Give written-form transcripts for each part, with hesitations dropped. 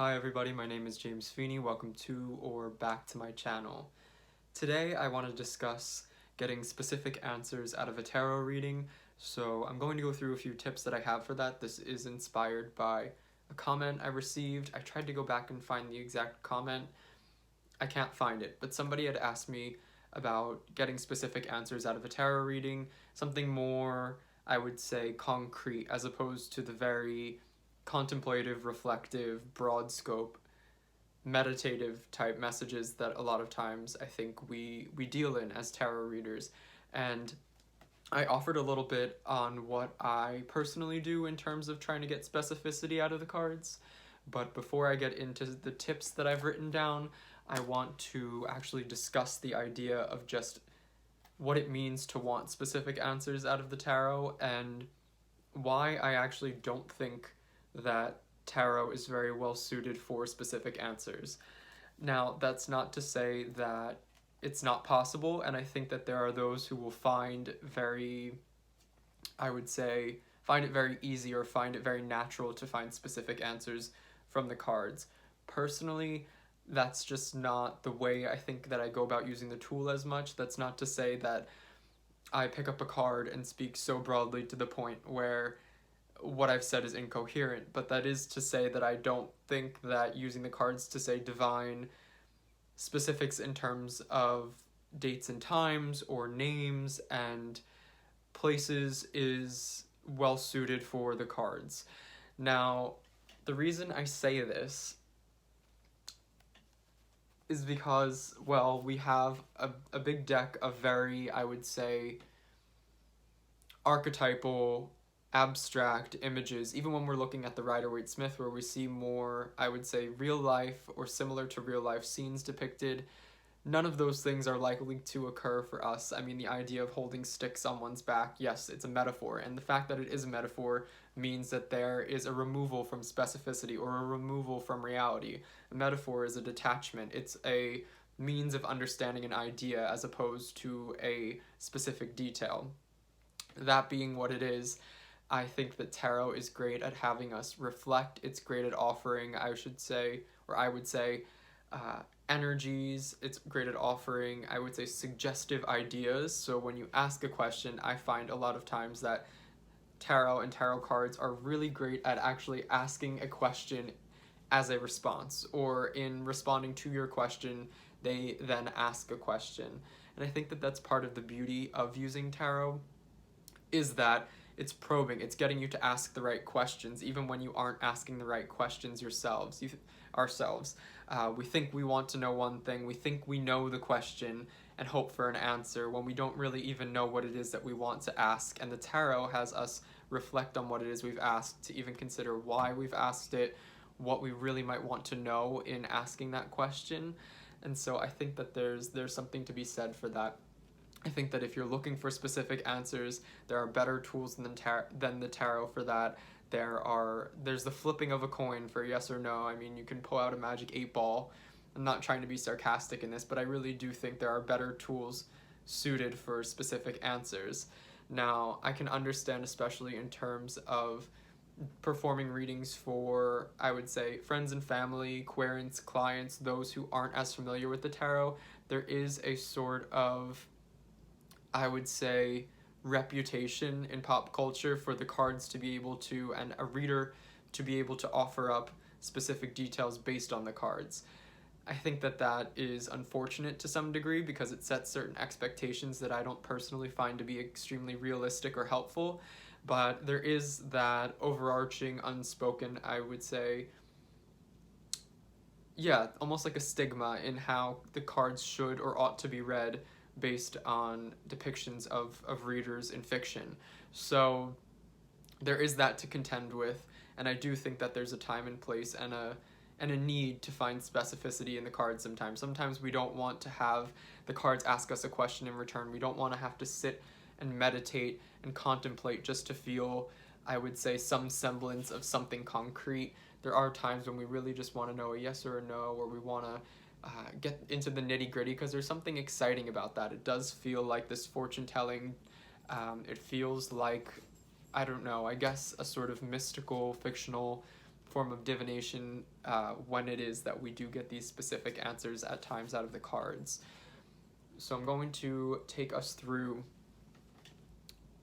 Hi everybody, my name is James Feeney. Welcome to or back to my channel. Today I want to discuss getting specific answers out of a tarot reading, so I'm going to go through a few tips that I have for that. This is inspired by a comment I received. I tried to go back and find the exact comment. I can't find it, but somebody had asked me about getting specific answers out of a tarot reading, something more, I would say, concrete as opposed to the very contemplative, reflective, broad scope, meditative type messages that a lot of times I think we deal in as tarot readers. And I offered a little bit on what I personally do in terms of trying to get specificity out of the cards. But before I get into the tips that I've written down, I want to actually discuss the idea of just what it means to want specific answers out of the tarot and why I actually don't think that tarot is very well suited for specific answers. Now, that's not to say that it's not possible, and I think that there are those who will find I would say, find it very easy or find it very natural to find specific answers from the cards. Personally, that's just not the way I think that I go about using the tool as much. That's not to say that I pick up a card and speak so broadly to the point where what I've said is incoherent, but that is to say that I don't think that using the cards to say divine specifics in terms of dates and times or names and places is well suited for the cards. Now, the reason I say this is because, well, we have a big deck of very, I would say, archetypal, abstract images, even when we're looking at the Rider-Waite-Smith, where we see more, I would say, real life or similar to real life scenes depicted. None of those things are likely to occur for us. I mean, the idea of holding sticks on one's back, yes, it's a metaphor, and the fact that it is a metaphor means that there is a removal from specificity or a removal from reality. A metaphor is a detachment. It's a means of understanding an idea as opposed to a specific detail. That being what it is, I think that tarot is great at having us reflect. It's great at offering, I should say, or I would say, energies. It's great at offering, I would say, suggestive ideas. So when you ask a question, I find a lot of times that tarot and tarot cards are really great at actually asking a question as a response, or in responding to your question, they then ask a question. And I think that that's part of the beauty of using tarot, is that it's probing, it's getting you to ask the right questions, even when you aren't asking the right questions ourselves. We think we want to know one thing, we think we know the question, and hope for an answer when we don't really even know what it is that we want to ask. And the tarot has us reflect on what it is we've asked, to even consider why we've asked it, what we really might want to know in asking that question. And so I think that there's something to be said for that. I think that if you're looking for specific answers, there are better tools than the tarot for that. There's the flipping of a coin for yes or no. I mean, you can pull out a magic 8-ball. I'm not trying to be sarcastic in this, but I really do think there are better tools suited for specific answers. Now, I can understand, especially in terms of performing readings for, I would say, friends and family, querents, clients, those who aren't as familiar with the tarot, there is a sort of, I would say, reputation in pop culture for the cards to be able to, and a reader to be able to offer up specific details based on the cards. I think that that is unfortunate to some degree because it sets certain expectations that I don't personally find to be extremely realistic or helpful, but there is that overarching unspoken, I would say, yeah, almost like a stigma in how the cards should or ought to be read based on depictions of readers in fiction. So there is that to contend with, and I do think that there's a time and place and a need to find specificity in the cards sometimes. Sometimes we don't want to have the cards ask us a question in return. We don't want to have to sit and meditate and contemplate just to feel, I would say, some semblance of something concrete. There are times when we really just want to know a yes or a no, or we want to get into the nitty-gritty, because there's something exciting about that. It does feel like this fortune telling. It feels like, I don't know, I guess a sort of mystical, fictional form of divination when it is that we do get these specific answers at times out of the cards. So I'm going to take us through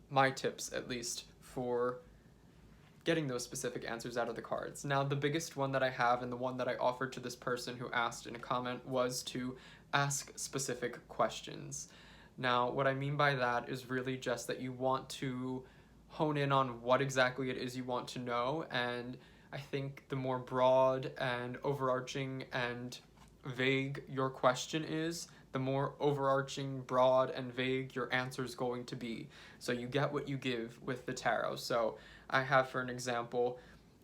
my tips, at least, for getting those specific answers out of the cards. Now, the biggest one that I have, and the one that I offered to this person who asked in a comment, was to ask specific questions. Now, what I mean by that is really just that you want to hone in on what exactly it is you want to know, and I think the more broad and overarching and vague your question is, the more overarching, broad, and vague your answer is going to be. So you get what you give with the tarot. So I have, for an example,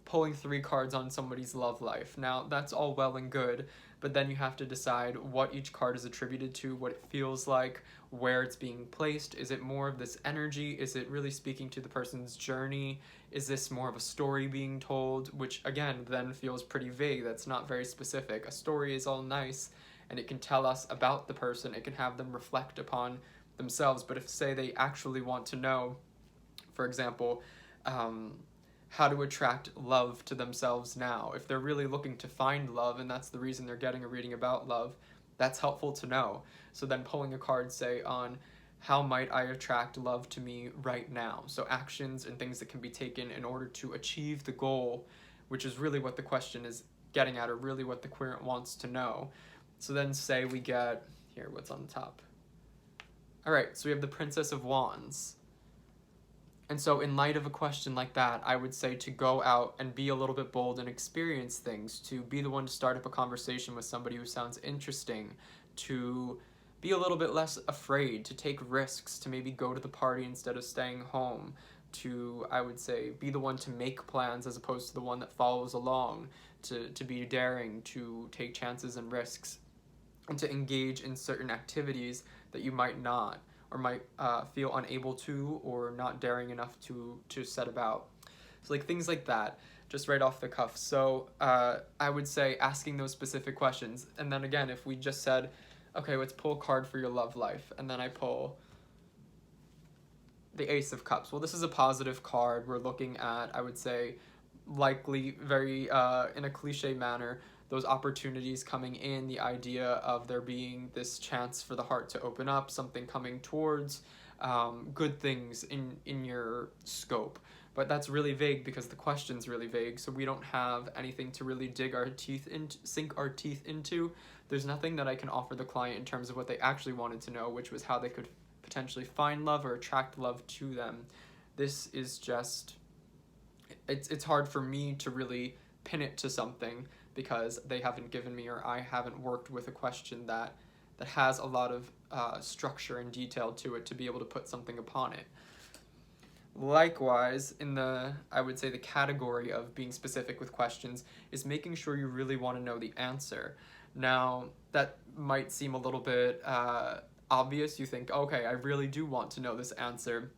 pulling 3 cards on somebody's love life. Now, that's all well and good, but then you have to decide what each card is attributed to, what it feels like, where it's being placed. Is it more of this energy? Is it really speaking to the person's journey? Is this more of a story being told? Which, again, then feels pretty vague. That's not very specific. A story is all nice, and it can tell us about the person. It can have them reflect upon themselves. But if, say, they actually want to know, for example, how to attract love to themselves now, if they're really looking to find love, and that's the reason they're getting a reading about love, that's helpful to know. So then pulling a card, say, on how might I attract love to me right now? So actions and things that can be taken in order to achieve the goal, which is really what the question is getting at, or really what the querent wants to know. So then say we get, here, what's on the top? All right, so we have the Princess of Wands. And so in light of a question like that, I would say to go out and be a little bit bold and experience things, to be the one to start up a conversation with somebody who sounds interesting, to be a little bit less afraid, to take risks, to maybe go to the party instead of staying home, to, I would say, be the one to make plans as opposed to the one that follows along, to be daring, to take chances and risks, and to engage in certain activities that you might not, or might feel unable to, or not daring enough to set about. So like things like that, just right off the cuff. So I would say asking those specific questions. And then again, if we just said, okay, let's pull a card for your love life, and then I pull the Ace of Cups. Well, this is a positive card. We're looking at, I would say, likely very in a cliche manner, those opportunities coming in, the idea of there being this chance for the heart to open up, something coming towards, good things in your scope. But that's really vague because the question's really vague, so we don't have anything to really sink our teeth into. There's nothing that I can offer the client in terms of what they actually wanted to know, which was how they could potentially find love or attract love to them. This is just, it's hard for me to really pin it to something because they haven't given me, or I haven't worked with a question that has a lot of structure and detail to it to be able to put something upon it. Likewise, in the, I would say, the category of being specific with questions is making sure you really want to know the answer. Now, that might seem a little bit obvious. You think, okay, I really do want to know this answer,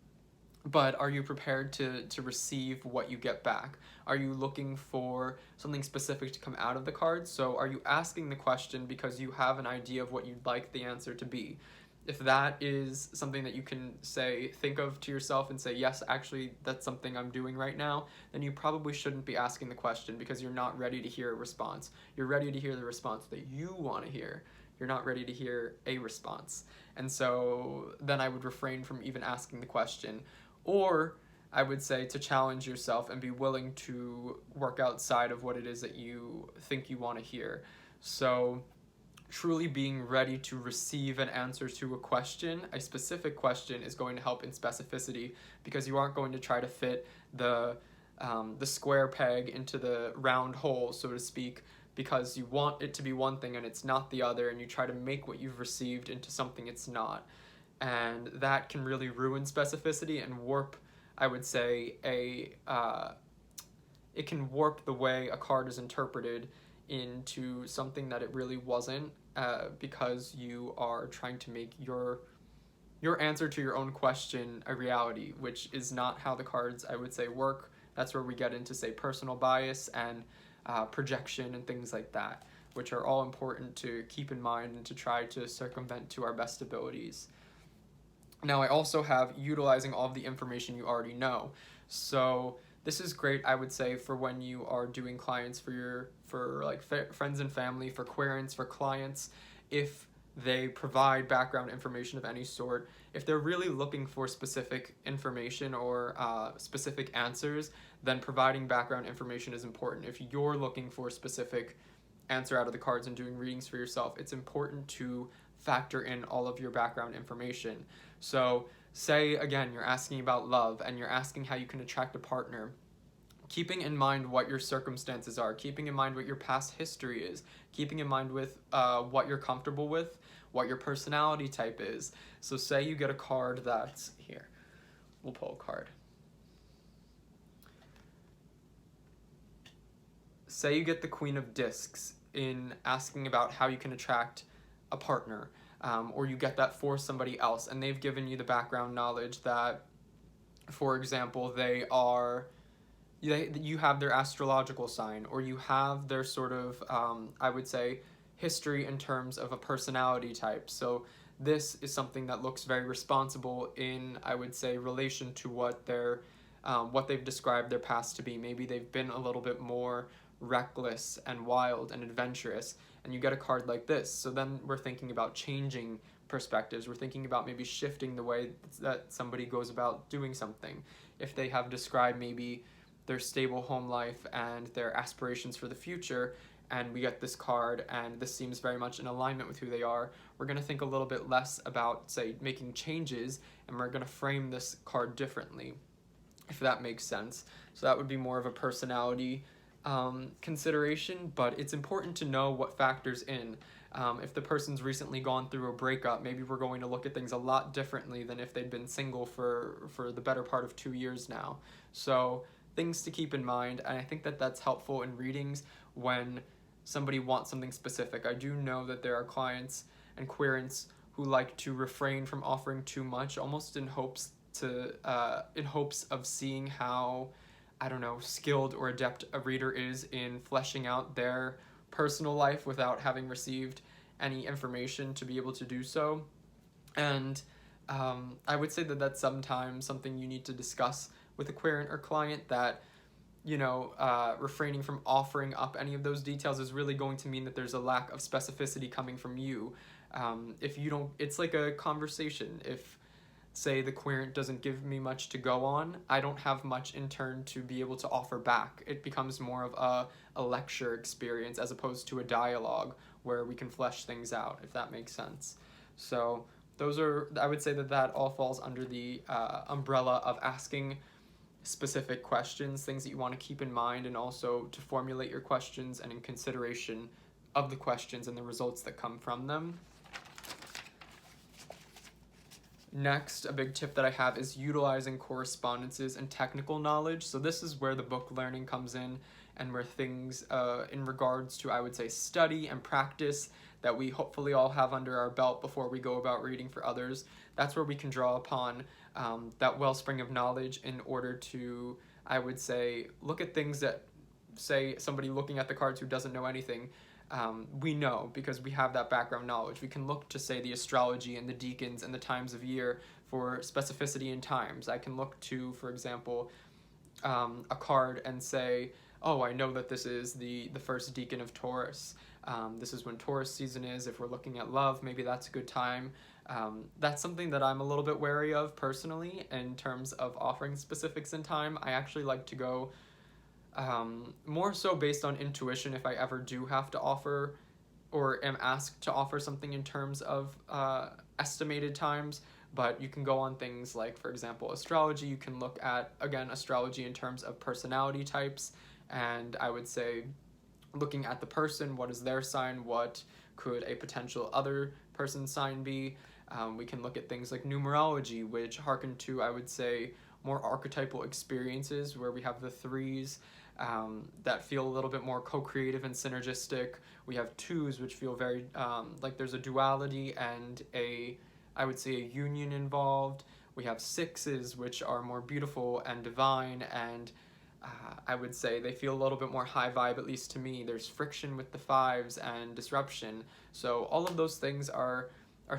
but are you prepared to receive what you get back? Are you looking for something specific to come out of the cards? So are you asking the question because you have an idea of what you'd like the answer to be? If that is something that you can say, think of to yourself and say, yes, actually, that's something I'm doing right now, then you probably shouldn't be asking the question because you're not ready to hear a response. You're ready to hear the response that you want to hear. You're not ready to hear a response. And so then I would refrain from even asking the question. Or I would say to challenge yourself and be willing to work outside of what it is that you think you want to hear. So truly being ready to receive an answer to a question, a specific question, is going to help in specificity because you aren't going to try to fit the square peg into the round hole, so to speak, because you want it to be one thing and it's not the other, and you try to make what you've received into something it's not. And that can really ruin specificity and warp, I would say, it can warp the way a card is interpreted into something that it really wasn't, because you are trying to make your answer to your own question a reality, which is not how the cards, I would say, work. That's where we get into, say, personal bias and projection and things like that, which are all important to keep in mind and to try to circumvent to our best abilities. Now, I also have utilizing all of the information you already know. So this is great, I would say, for when you are doing clients for like friends and family, for querents, for clients, if they provide background information of any sort. If they're really looking for specific information or specific answers, then providing background information is important. If you're looking for a specific answer out of the cards and doing readings for yourself, it's important to factor in all of your background information. So, say again, you're asking about love and you're asking how you can attract a partner. Keeping in mind what your circumstances are, keeping in mind what your past history is, keeping in mind with what you're comfortable with, what your personality type is. So say you get a card that's here. We'll pull a card. Say you get the Queen of Discs in asking about how you can attract a partner, or you get that for somebody else, and they've given you the background knowledge that, for example, you have their astrological sign, or you have their sort of, I would say, history in terms of a personality type. So this is something that looks very responsible in, I would say, relation to what they've described their past to be. Maybe they've been a little bit more reckless and wild and adventurous, and you get a card like this. So then we're thinking about changing perspectives. We're thinking about maybe shifting the way that somebody goes about doing something. If they have described maybe their stable home life and their aspirations for the future, and we get this card and this seems very much in alignment with who they are, we're going to think a little bit less about, say, making changes, and we're going to frame this card differently, if that makes sense. So that would be more of a personality consideration, but it's important to know what factors in. If the person's recently gone through a breakup, maybe we're going to look at things a lot differently than if they'd been single for the better part of 2 years now. So things to keep in mind, and I think that that's helpful in readings when somebody wants something specific. I do know that there are clients and querents who like to refrain from offering too much, almost in hopes of seeing how, I don't know, skilled or adept a reader is in fleshing out their personal life without having received any information to be able to do so. And I would say that that's sometimes something you need to discuss with a querent or client, that refraining from offering up any of those details is really going to mean that there's a lack of specificity coming from you. If you don't, it's like a conversation. If, say, the querent doesn't give me much to go on, I don't have much in turn to be able to offer back. It becomes more of a lecture experience as opposed to a dialogue where we can flesh things out, if that makes sense. So I would say that all falls under the umbrella of asking specific questions, things that you want to keep in mind, and also to formulate your questions and in consideration of the questions and the results that come from them. Next, a big tip that I have is utilizing correspondences and technical knowledge. So this is where the book learning comes in, and where things in regards to, I would say, study and practice that we hopefully all have under our belt before we go about reading for others. That's where we can draw upon that wellspring of knowledge in order to, I would say, look at things that, say, somebody looking at the cards who doesn't know anything, we know because we have that background knowledge. We can look to, say, the astrology and the decans and the times of year for specificity in times. I can look to, for example, a card and say, oh, I know that this is the first decan of Taurus. This is when Taurus season is. If we're looking at love, maybe that's a good time. That's something that I'm a little bit wary of personally in terms of offering specifics in time. I actually like to go more so based on intuition if I ever do have to offer or am asked to offer something in terms of estimated times. But you can go on things like, for example, astrology. You can look at, again, astrology in terms of personality types, and I would say looking at the person, what is their sign, what could a potential other person's sign be. We can look at things like numerology, which harken to, I would say, more archetypal experiences where we have the threes that feel a little bit more co-creative and synergistic. We have twos, which feel very like there's a duality and I would say, a union involved. We have sixes, which are more beautiful and divine, and I would say they feel a little bit more high vibe, at least to me. There's friction with the fives and disruption. So all of those things are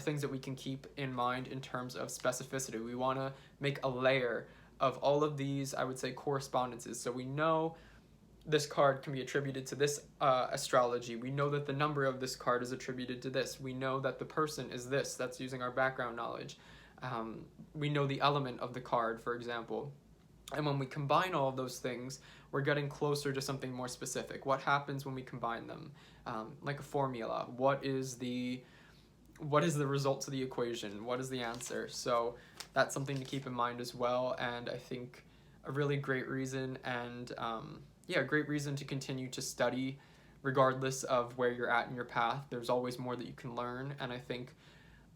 things that we can keep in mind in terms of specificity. We want to make a layer of all of these, I would say, correspondences. So we know this card can be attributed to this astrology. We know that the number of this card is attributed to this. We know that the person is this. That's using our background knowledge. We know the element of the card, for example. And when we combine all of those things, we're getting closer to something more specific. What happens when we combine them? Like a formula. What is the result to the equation? What is the answer? So that's something to keep in mind as well. And I think a really great reason, and great reason to continue to study regardless of where you're at in your path. There's always more that you can learn. And I think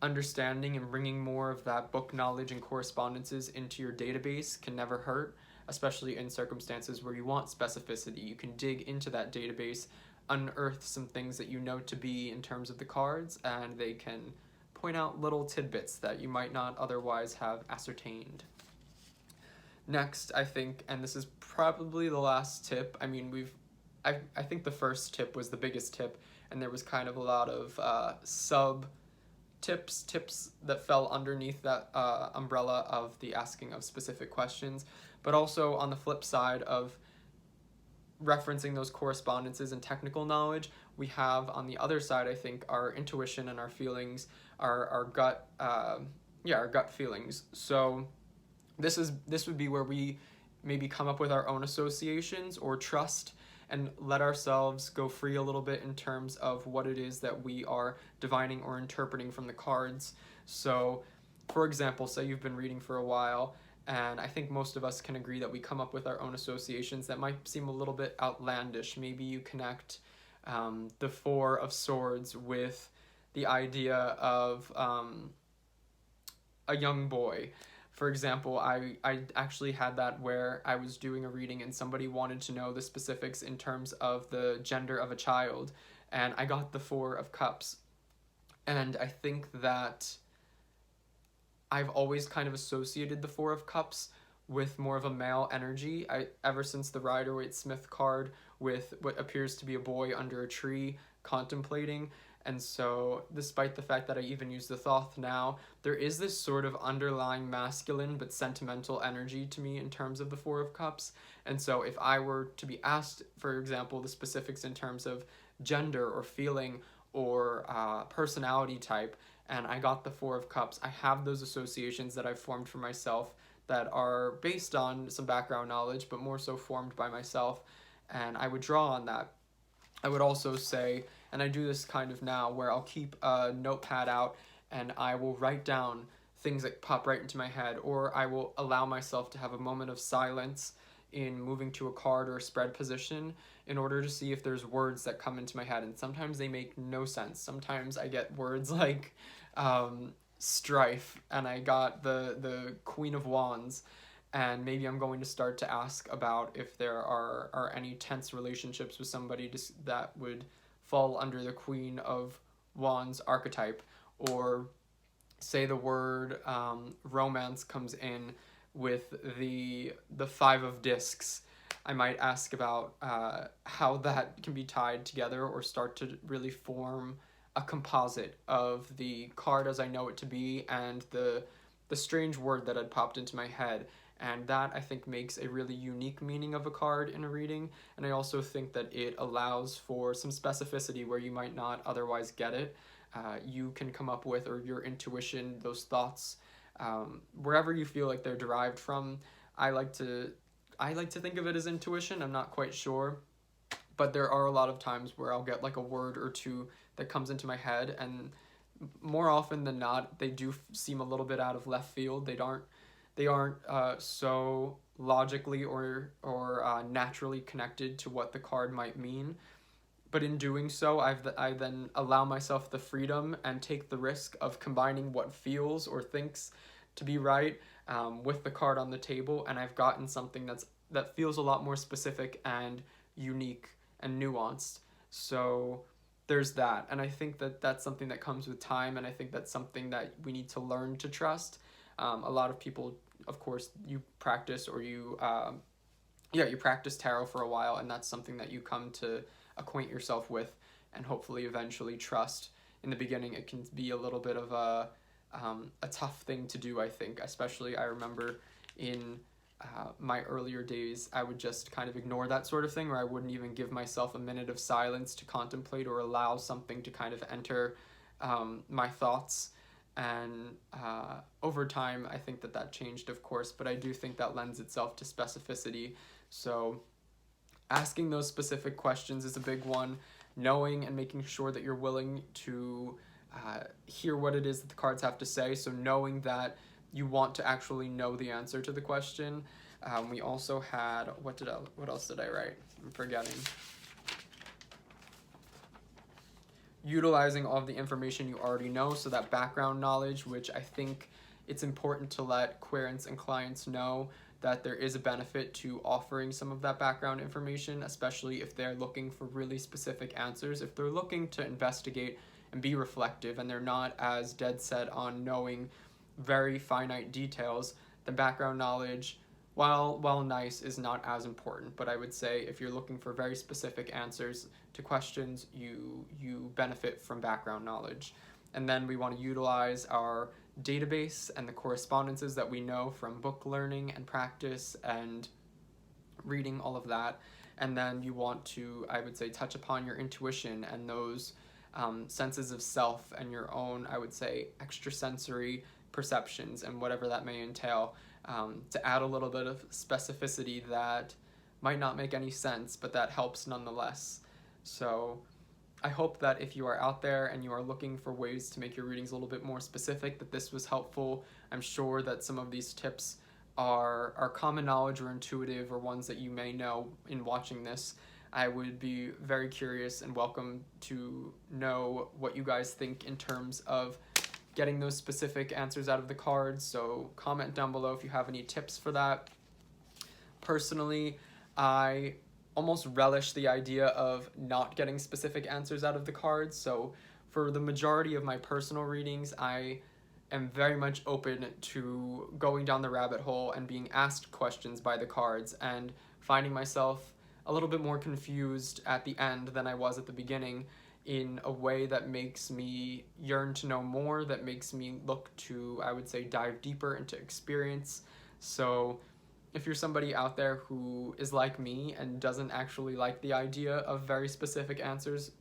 understanding and bringing more of that book knowledge and correspondences into your database can never hurt, especially in circumstances where you want specificity. You can dig into that database, unearth some things that you know to be in terms of the cards, and they can point out little tidbits that you might not otherwise have ascertained. Next, I think, and this is probably the last tip, I mean, I think the first tip was the biggest tip, and there was kind of a lot of tips that fell underneath that umbrella of the asking of specific questions, but also on the flip side of referencing those correspondences and technical knowledge, we have on the other side, I think, our intuition and our feelings, our gut, our gut feelings. So this would be where we maybe come up with our own associations or trust and let ourselves go free a little bit in terms of what it is that we are divining or interpreting from the cards. So, for example, say you've been reading for a while, and I think most of us can agree that we come up with our own associations that might seem a little bit outlandish. Maybe you connect the Four of Swords with the idea of a young boy. For example, I actually had that where I was doing a reading and somebody wanted to know the specifics in terms of the gender of a child, and I got the Four of Cups. And I think that I've always kind of associated the Four of Cups with more of a male energy. Ever since the Rider-Waite-Smith card with what appears to be a boy under a tree contemplating. And so, despite the fact that I even use the Thoth now, there is this sort of underlying masculine but sentimental energy to me in terms of the Four of Cups. And so, if I were to be asked, for example, the specifics in terms of gender or feeling or personality type, and I got the Four of Cups, I have those associations that I've formed for myself that are based on some background knowledge, but more so formed by myself, and I would draw on that. I would also say, and I do this kind of now, where I'll keep a notepad out and I will write down things that pop right into my head, or I will allow myself to have a moment of silence in moving to a card or a spread position in order to see if there's words that come into my head. And sometimes they make no sense. Sometimes I get words like strife, and I got the Queen of Wands, and maybe I'm going to start to ask about if there are any tense relationships with somebody that would fall under the Queen of Wands archetype, or say the word romance comes in with the Five of Discs. I might ask about how that can be tied together, or start to really form a composite of the card as I know it to be and the strange word that had popped into my head. And that, I think, makes a really unique meaning of a card in a reading. And I also think that it allows for some specificity where you might not otherwise get it. You can come up with, or your intuition, those thoughts, wherever you feel like they're derived from. I like to think of it as intuition. I'm not quite sure. But there are a lot of times where I'll get like a word or two that comes into my head. And more often than not, they do seem a little bit out of left field. They aren't so logically or naturally connected to what the card might mean. But in doing so, I then allow myself the freedom and take the risk of combining what feels or thinks to be right with the card on the table, and I've gotten something that feels a lot more specific and unique and nuanced. So there's that, and I think that that's something that comes with time, and I think that's something that we need to learn to trust. A lot of people, of course, you practice or you practice tarot for a while, and that's something that you come to acquaint yourself with and hopefully eventually trust. In the beginning, it can be a little bit of a tough thing to do, I think. Especially, I remember in my earlier days, I would just kind of ignore that sort of thing, or I wouldn't even give myself a minute of silence to contemplate or allow something to kind of enter my thoughts. And over time, I think that that changed, of course, but I do think that lends itself to specificity. So asking those specific questions is a big one. Knowing and making sure that you're willing to hear what it is that the cards have to say. So knowing that you want to actually know the answer to the question. We also had, what else did I write? I'm forgetting. Utilizing all of the information you already know, so that background knowledge, which I think it's important to let querents and clients know that there is a benefit to offering some of that background information, especially if they're looking for really specific answers. If they're looking to investigate and be reflective and they're not as dead set on knowing very finite details, the background knowledge, while nice, is not as important. But I would say if you're looking for very specific answers to questions, you benefit from background knowledge. And then we want to utilize our database and the correspondences that we know from book learning and practice and reading, all of that. And then you want to, I would say, touch upon your intuition and those senses of self and your own, I would say, extrasensory perceptions and whatever that may entail, to add a little bit of specificity that might not make any sense, but that helps nonetheless. So I hope that if you are out there and you are looking for ways to make your readings a little bit more specific, that this was helpful. I'm sure that some of these tips are common knowledge or intuitive, or ones that you may know in watching this. I would be very curious and welcome to know what you guys think in terms of getting those specific answers out of the cards. So comment down below if you have any tips for that. Personally, I almost relish the idea of not getting specific answers out of the cards. So for the majority of my personal readings, I am very much open to going down the rabbit hole and being asked questions by the cards and finding myself a little bit more confused at the end than I was at the beginning, in a way that makes me yearn to know more, that makes me look to, I would say, dive deeper into experience. So if you're somebody out there who is like me and doesn't actually like the idea of very specific answers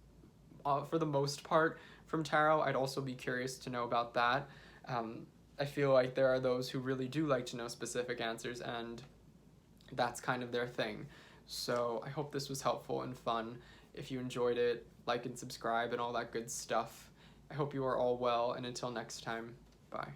for the most part from tarot, I'd also be curious to know about that. I feel like there are those who really do like to know specific answers, and that's kind of their thing. So I hope this was helpful and fun. If you enjoyed it, like and subscribe and all that good stuff. I hope you are all well, and until next time, bye.